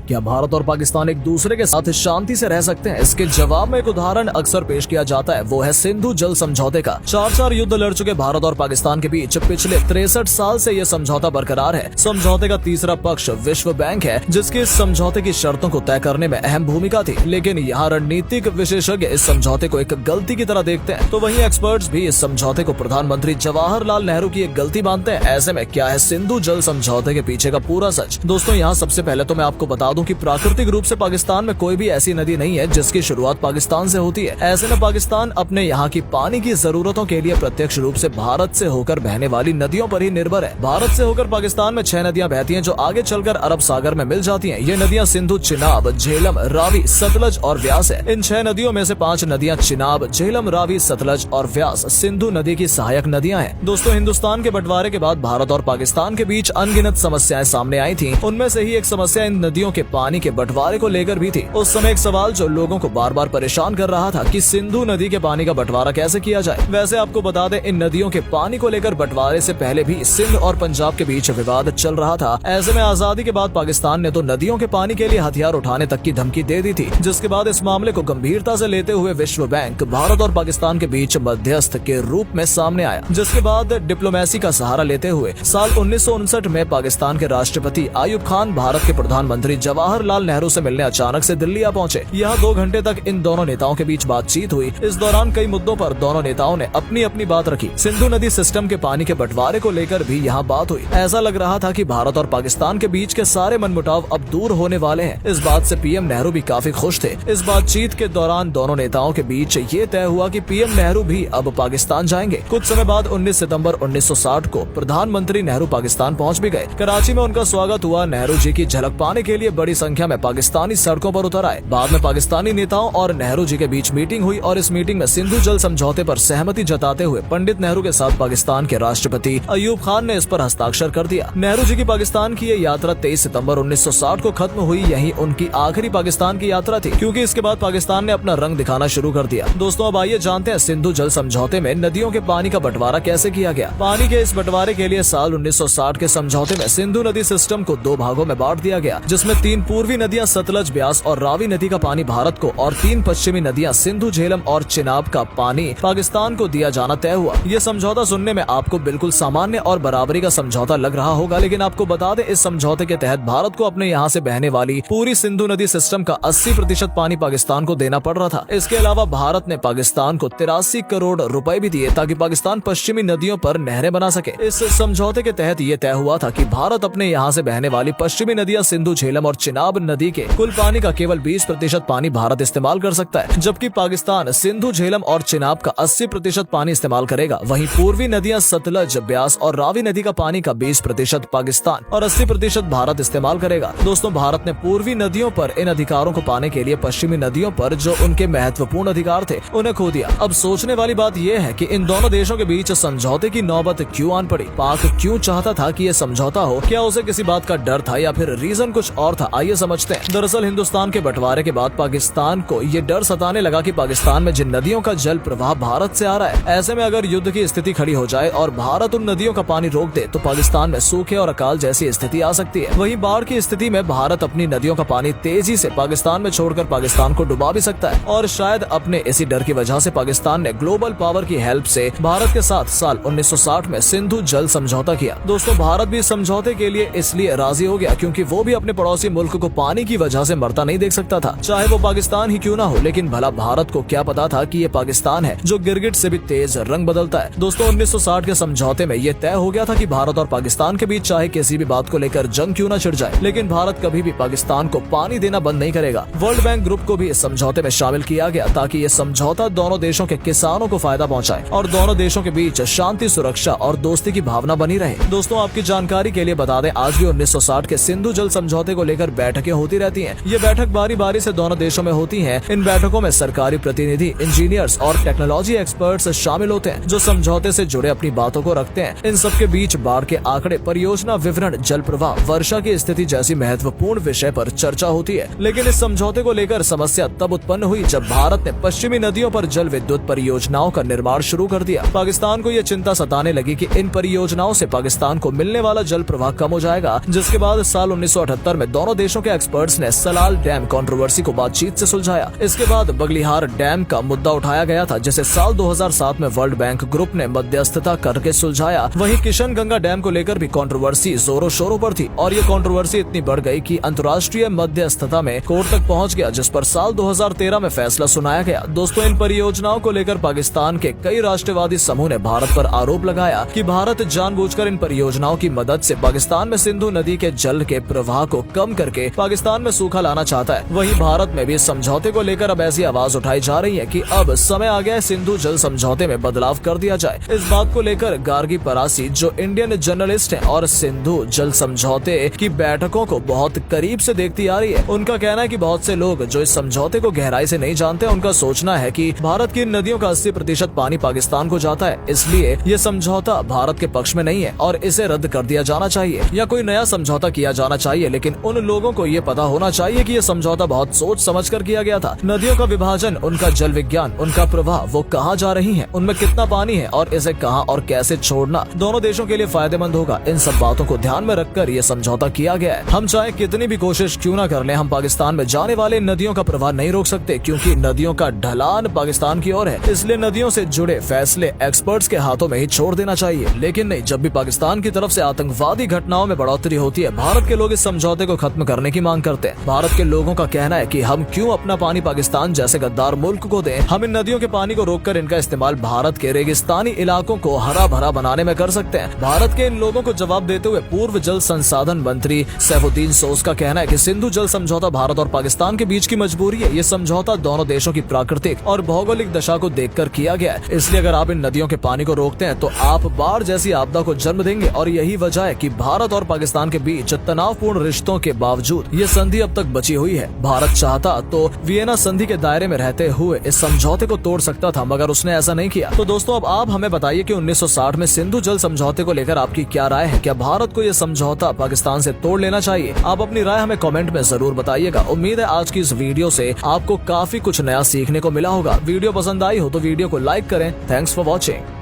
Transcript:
क्या भारत और पाकिस्तान एक दूसरे के साथ शांति से रह सकते हैं? इसके जवाब में एक उदाहरण अक्सर पेश किया जाता है, वो है सिंधु जल समझौते का। 4 युद्ध लड़ चुके भारत और पाकिस्तान के बीच पिछले 63 साल से ये समझौता बरकरार है। समझौते का तीसरा पक्ष विश्व बैंक है, जिसकी इस समझौते की शर्तों को तय करने में अहम भूमिका थी। लेकिन यहाँ रणनीतिक विशेषज्ञ इस समझौते को एक गलती की तरह देखते हैं, तो वहीं एक्सपर्ट्स भी इस समझौते को प्रधानमंत्री जवाहरलाल नेहरू की एक गलती मानते हैं। ऐसे में क्या है सिंधु जल समझौते के पीछे का पूरा सच? दोस्तों, यहाँ सबसे पहले तो मैं आपको बता दूं कि प्राकृतिक रूप से पाकिस्तान में कोई भी ऐसी नदी नहीं है जिसकी शुरुआत पाकिस्तान से होती है। ऐसे में पाकिस्तान अपने यहाँ की पानी की जरूरतों के लिए प्रत्यक्ष रूप से भारत से होकर बहने वाली नदियों पर ही निर्भर है। भारत से होकर पाकिस्तान में 6 नदियां बहती हैं, जो आगे चलकर अरब सागर में मिल जाती हैं। ये नदियां सिंधु, चिनाब, झेलम, रावी, सतलज और व्यास है। इन 6 नदियों में से 5 नदियां चिनाब, झेलम, रावी, सतलज और व्यास सिंधु नदी की सहायक नदियां हैं। दोस्तों, हिंदुस्तान के बंटवारे के बाद भारत और पाकिस्तान के बीच अनगिनत समस्याएं सामने आई थी। उनमें से ही एक समस्या इन नदियों के पानी के बंटवारे को लेकर भी थी। उस समय एक सवाल जो लोगों को बार बार परेशान कर रहा था कि सिंधु नदी के पानी का बंटवारा कैसे किया जाए। वैसे आपको बता दें, इन नदियों के पानी को लेकर बंटवारे से पहले भी सिंध और पंजाब के बीच विवाद चल रहा था। ऐसे में आजादी के बाद पाकिस्तान ने तो नदियों के पानी के लिए हथियार उठाने तक की धमकी दे दी थी, जिसके बाद इस मामले को गंभीरता से लेते हुए विश्व बैंक भारत और पाकिस्तान के बीच मध्यस्थ के रूप में सामने आया। जिसके बाद डिप्लोमेसी का सहारा लेते हुए साल 1959 में पाकिस्तान के राष्ट्रपति अयूब खान भारत के प्रधानमंत्री जवाहरलाल नेहरू से मिलने अचानक से दिल्ली आ पहुंचे। यहाँ 2 घंटे तक इन दोनों नेताओं के बीच बातचीत हुई। इस दौरान कई मुद्दों पर दोनों नेताओं ने अपनी अपनी बात रखी। सिंधु नदी सिस्टम के पानी के बंटवारे को लेकर भी यहाँ बात हुई। ऐसा लग रहा था कि भारत और पाकिस्तान के बीच के सारे मनमुटाव अब दूर होने वाले हैं। इस बात से पीएम नेहरू भी काफी खुश थे। इस बातचीत के दौरान दोनों नेताओं के बीच ये तय हुआ कि पीएम नेहरू भी अब पाकिस्तान जाएंगे। कुछ समय बाद 19 सितंबर 1960 को प्रधानमंत्री नेहरू पाकिस्तान पहुंच भी गए। कराची में उनका स्वागत हुआ। नेहरू जी की झलक पाने के लिए बड़ी संख्या में पाकिस्तानी सड़कों पर उतर आए। बाद में पाकिस्तानी नेताओं और नेहरू जी के बीच मीटिंग हुई और इस मीटिंग में सिंधु जल समझौते पर सहमति जताते हुए पंडित नेहरू के साथ पाकिस्तान के राष्ट्रपति अयूब खान ने इस पर हस्ताक्षर कर दिया। नेहरू जी की पाकिस्तान की ये यात्रा 23 सितंबर 1960 को खत्म हुई। यही उनकी आखिरी पाकिस्तान की यात्रा थी, क्योंकि इसके बाद पाकिस्तान ने अपना रंग दिखाना शुरू कर दिया। दोस्तों, अब आइए जानते हैं सिंधु जल समझौते में नदियों के पानी का बंटवारा कैसे किया गया। पानी के इस बंटवारे के लिए साल 1960 के समझौते में सिंधु नदी सिस्टम को 2 भागों में बांट दिया गया, जिसमें 3 पूर्वी नदियां सतलज, ब्यास और रावी नदी का पानी भारत को और 3 पश्चिमी नदियां सिंधु, झेलम और चिनाब का पानी पाकिस्तान को दिया जाना तय हुआ। ये समझौता सुनने में आपको बिल्कुल सामान्य और बराबरी का समझौता लग रहा होगा, लेकिन आपको बता दें, इस समझौते के तहत भारत को अपने यहाँ से बहने वाली पूरी सिंधु नदी सिस्टम का 80% पानी पाकिस्तान को देना पड़ रहा था। इसके अलावा भारत ने पाकिस्तान को 83 करोड़ रुपए भी दिए ताकि पाकिस्तान पश्चिमी नदियों पर नहरें बना सके। इस समझौते के तहत ये तय हुआ था कि भारत अपने यहाँ से बहने वाली पश्चिमी नदियां सिंधु, झेलम और चिनाब नदी के कुल पानी का केवल 20% पानी भारत इस्तेमाल कर सकता है, जबकि पाकिस्तान सिंधु, झेलम और चिनाब का 80% पानी इस्तेमाल करेगा। वहीं पूर्वी नदियां सतलज, ब्यास और रावी नदी का पानी का 20% पाकिस्तान और 80% भारत इस्तेमाल करेगा। दोस्तों, भारत ने पूर्वी नदियों पर इन अधिकारों को पाने के लिए पश्चिमी नदियों पर जो उनके महत्वपूर्ण अधिकार थे उन्हें खो दिया। अब सोचने वाली बात यह है कि इन दोनों देशों के बीच समझौते की नौबत क्यों आन पड़ी? पाक क्यों चाहता था कि ये समझौता हो? क्या उसे किसी बात का डर था या फिर रीजन कुछ और था? आइए समझते हैं। दरअसल हिंदुस्तान के बंटवारे के बाद पाकिस्तान को ये डर सताने लगा कि पाकिस्तान में जिन नदियों का जल प्रवाह भारत से आ रहा है, ऐसे में अगर युद्ध की स्थिति खड़ी हो जाए और भारत उन नदियों का पानी रोक दे तो पाकिस्तान में सूखे और अकाल जैसी स्थिति आ सकती है। वहीं बाढ़ की स्थिति में भारत अपनी नदियों का पानी तेजी से पाकिस्तान में छोड़कर पाकिस्तान को डुबा भी सकता है। और शायद अपने इसी डर की वजह से पाकिस्तान ने ग्लोबल पावर की हेल्प से भारत के साथ साल 1960 में सिंधु जल समझौता किया। दोस्तों, भारत भी समझौते के लिए इसलिए राजी हो गया क्योंकि वो भी अपने पड़ोसी मुल्क को पानी की वजह से मरता नहीं देख सकता था, चाहे वो पाकिस्तान ही क्यों ना हो। लेकिन भला भारत को क्या पता था कि ये पाकिस्तान है जो गिरगिट से भी तेज रंग बदलता है। दोस्तों, 1960 के समझौते में ये तय हो गया था कि भारत और पाकिस्तान के बीच चाहे किसी भी बात को लेकर जंग क्यों न छिड़ जाए, लेकिन भारत कभी भी पाकिस्तान को पानी देना बंद नहीं करेगा। वर्ल्ड बैंक ग्रुप को भी इस समझौते में शामिल किया गया ताकि ये समझौता दोनों देशों के किसानों को फायदा पहुंचाए और दोनों देशों के बीच शांति, सुरक्षा और दोस्ती की भावना बनी रहे। दोस्तों, आपकी जानकारी के लिए बता दें, आज भी 1960 के सिंधु जल समझौते को लेकर बैठकें होती रहती हैं। ये बैठक बारी बारी से दोनों देशों में होती हैं। इन बैठकों में सरकारी प्रतिनिधि, इंजीनियर्स और टेक्नोलॉजी एक्सपर्ट्स शामिल होते हैं जो समझौते से जुड़े अपनी बातों को रखते हैं। इन सबके बीच बाढ़ के आंकड़े, परियोजना विवरण, जल प्रवाह, वर्षा की स्थिति जैसी महत्वपूर्ण विषय पर चर्चा होती है। लेकिन इस समझौते को लेकर समस्या तब उत्पन्न हुई जब भारत ने पश्चिमी नदियों पर जल विद्युत परियोजनाओं का निर्माण शुरू कर दिया। पाकिस्तान को यह चिंता सताने लगी कि इन परियोजनाओं से पाकिस्तान को मिलने वाला जल प्रवाह कम हो जाएगा, जिसके बाद साल 1978 में दोनों दोनों देशों के एक्सपर्ट्स ने सलाल डैम कंट्रोवर्सी को बातचीत से सुलझाया। इसके बाद बगलिहार डैम का मुद्दा उठाया गया था, जिसे साल 2007 में वर्ल्ड बैंक ग्रुप ने मध्यस्थता करके सुलझाया। वहीं किशनगंगा डैम को लेकर भी कंट्रोवर्सी जोरों शोरों पर थी और ये कंट्रोवर्सी इतनी बढ़ गई कि अंतर्राष्ट्रीय मध्यस्थता में कोर्ट तक पहुंच गया, जिस पर साल 2013 में फैसला सुनाया गया। दोस्तों, इन परियोजनाओं को लेकर पाकिस्तान के कई राष्ट्रवादी समूह ने भारत पर आरोप लगाया कि भारत जानबूझकर इन परियोजनाओं की मदद से पाकिस्तान में सिंधु नदी के जल के प्रवाह को कम करके पाकिस्तान में सूखा लाना चाहता है। वहीं भारत में भी इस समझौते को लेकर अब ऐसी आवाज उठाई जा रही है कि अब समय आ गया है सिंधु जल समझौते में बदलाव कर दिया जाए। इस बात को लेकर गार्गी परासी, जो इंडियन जर्नलिस्ट हैं और सिंधु जल समझौते की बैठकों को बहुत करीब से देखती आ रही है, उनका कहना है कि बहुत से लोग जो इस समझौते को गहराई से नहीं जानते, उनका सोचना है कि भारत की नदियों का 80% पानी पाकिस्तान को जाता है, इसलिए ये समझौता भारत के पक्ष में नहीं है और इसे रद्द कर दिया जाना चाहिए या कोई नया समझौता किया जाना चाहिए। लेकिन उन लोगों को ये पता होना चाहिए कि ये समझौता बहुत सोच समझ कर किया गया था। नदियों का विभाजन, उनका जल विज्ञान, उनका प्रवाह, वो कहाँ जा रही है, उनमें कितना पानी है और इसे कहाँ और कैसे छोड़ना दोनों देशों के लिए फायदेमंद होगा। इन सब बातों को ध्यान में रखकर ये समझौता किया गया है। हम चाहे कितनी भी कोशिश क्यों न कर लें, हम पाकिस्तान में जाने वाले नदियों का प्रवाह नहीं रोक सकते, क्योंकि नदियों का ढलान पाकिस्तान की ओर है। इसलिए नदियों से जुड़े फैसले एक्सपर्ट्स के हाथों में ही छोड़ देना चाहिए। लेकिन नहीं, जब भी पाकिस्तान की तरफ से आतंकवादी घटनाओं में बढ़ोतरी होती है, भारत के लोग इस समझौते को खत्म करने की मांग करते हैं। भारत के लोगों का कहना है कि हम क्यों अपना पानी पाकिस्तान जैसे गद्दार मुल्क को दें। हम इन नदियों के पानी को रोककर इनका इस्तेमाल भारत के रेगिस्तानी इलाकों को हरा भरा बनाने में कर सकते हैं। भारत के इन लोगों को जवाब देते हुए पूर्व जल संसाधन मंत्री सैफुद्दीन सोज का कहना है कि सिंधु जल समझौता भारत और पाकिस्तान के बीच की मजबूरी है। ये समझौता दोनों देशों की प्राकृतिक और भौगोलिक दशा को देखकर किया गया है। इसलिए अगर आप इन नदियों के पानी को रोकते हैं तो आप बाढ़ जैसी आपदा को जन्म देंगे और यही वजह है कि भारत और पाकिस्तान के बीच तनावपूर्ण रिश्तों के बावजूद ये संधि अब तक बची हुई है। भारत चाहता तो वियना संधि के दायरे में रहते हुए इस समझौते को तोड़ सकता था, मगर उसने ऐसा नहीं किया। तो दोस्तों, अब आप हमें बताइए कि 1960 में सिंधु जल समझौते को लेकर आपकी क्या राय है? क्या भारत को यह समझौता पाकिस्तान से तोड़ लेना चाहिए? आप अपनी राय हमें कमेंट में जरूर बताइएगा। उम्मीद है आज की इस वीडियो से आपको काफी कुछ नया सीखने को मिला होगा। वीडियो पसंद आई हो तो वीडियो को लाइक करें। Thanks for watching.